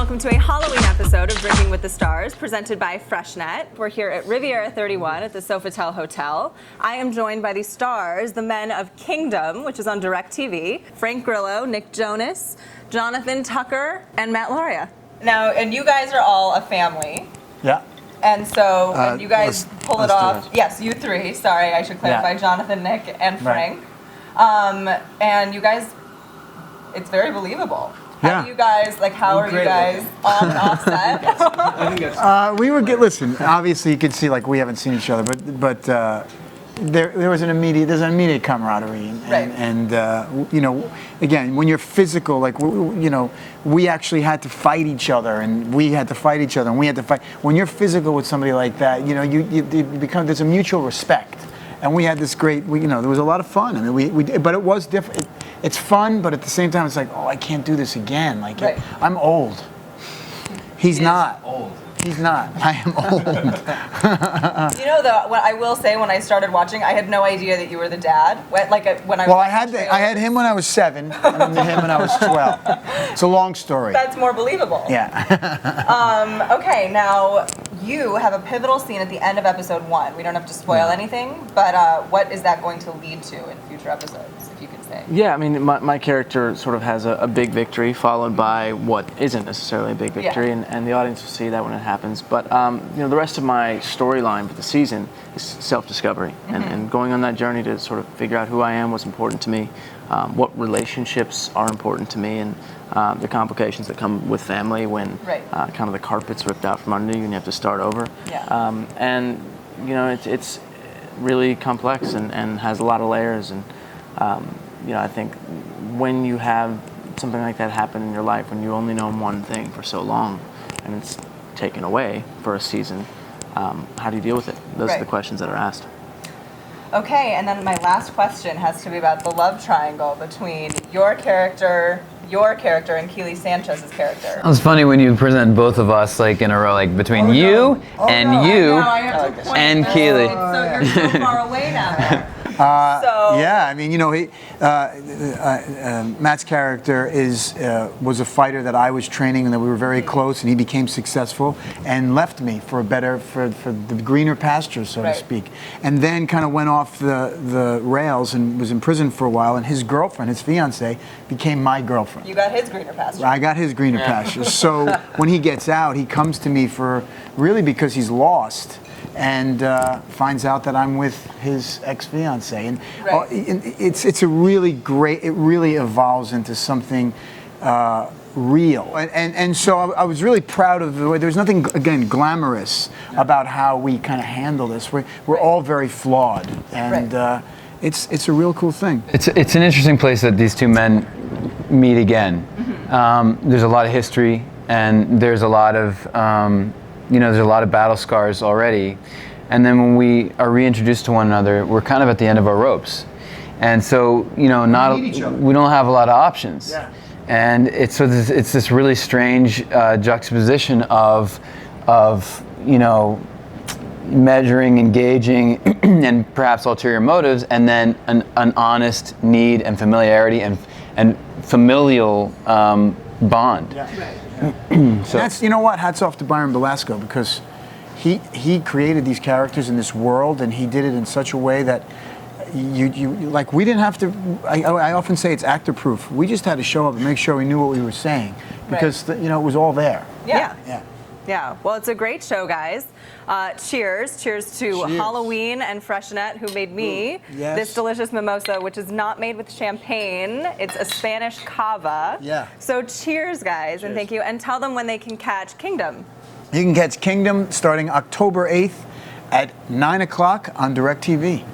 welcome to a Halloween episode of Drinking with the Stars, presented by Freixenet. We're here at Riviera 31 at the Sofitel Hotel. I am joined by the stars, the men of Kingdom, which is on DirecTV, Frank Grillo, Nick Jonas, Jonathan Tucker, and Matt Lauria. Now, and you guys are all a family. Yeah. And so when you guys pull it off, yes, you three, sorry, I should clarify, Yeah. Jonathan, Nick, and Frank. And you guys, it's very believable. How do you guys, like, how are you guys on and off set? We were listen. Obviously, you could see like we haven't seen each other, but there's an immediate camaraderie, and you know, again, when you're physical, like you know, we actually had to fight each other, and we had to fight each other, and we had to fight. When you're physical with somebody like that, you know, you become, there's a mutual respect, and we had this great, you know, there was a lot of fun. I mean, but it was different. It's fun, but at the same time, it's like, oh, I can't do this again. Like, I'm old. He's not. Old. He's not. I am old. You know, though, what I will say, when I started watching, I had no idea that you were the dad. When I had him when I was 7, and him when I was 12. It's a long story. That's more believable. Yeah. Okay, now you have a pivotal scene at the end of episode 1. We don't have to spoil anything, but what is that going to lead to in future episodes, if you could say? Yeah, I mean, my character sort of has a big victory followed by what isn't necessarily a big victory, and the audience will see that when it happens. But you know, the rest of my storyline for the season is self-discovery, and going on that journey to sort of figure out who I am, what's important to me, what relationships are important to me, and the complications that come with family when kind of the carpet's ripped out from under you and you have to start over. Yeah. And you know, it's really complex and has a lot of layers, and you know, I think when you have something like that happen in your life, when you only know one thing for so long, and it's taken away for a season, how do you deal with it? Those are the questions that are asked. Okay, and then my last question has to be about the love triangle between your character, and Keely Sanchez's character. It was funny when you present both of us like in a row, like between you and Keely. So you're so far away now. Yeah, I mean, you know, Matt's character was a fighter that I was training, and that we were very close, and he became successful and left me for the greener pastures, so to speak, and then kind of went off the rails and was in prison for a while, and his girlfriend, his fiance, became my girlfriend. You got his greener pastures. I got his greener pastures. So when he gets out, he comes to me because he's lost, and finds out that I'm with his ex-fiance, and it's a really great. It really evolves into something real, and so I was really proud of the way. There's nothing again glamorous about how we kind of handle this. We're all very flawed, and it's a real cool thing. It's an interesting place that these two men meet again. There's a lot of history, and there's a lot of you know, there's a lot of battle scars already, and then when we are reintroduced to one another, we're kind of at the end of our ropes, and so you know, we don't have a lot of options, and it's this really strange juxtaposition of you know, measuring, engaging, and perhaps ulterior motives, and then an honest need and familiarity and familial bond. So that's, you know what, hats off to Byron Belasco, because he created these characters in this world, and he did it in such a way that you like, we didn't have to. I often say it's actor proof. We just had to show up and make sure we knew what we were saying, because you know, it was all there. Yeah, well, it's a great show, guys. Cheers to Halloween and Freixenet, who made me this delicious mimosa, which is not made with champagne. It's a Spanish cava. Yeah. So cheers, guys, and thank you. And tell them when they can catch Kingdom. You can catch Kingdom starting October 8th at 9 o'clock on DirecTV.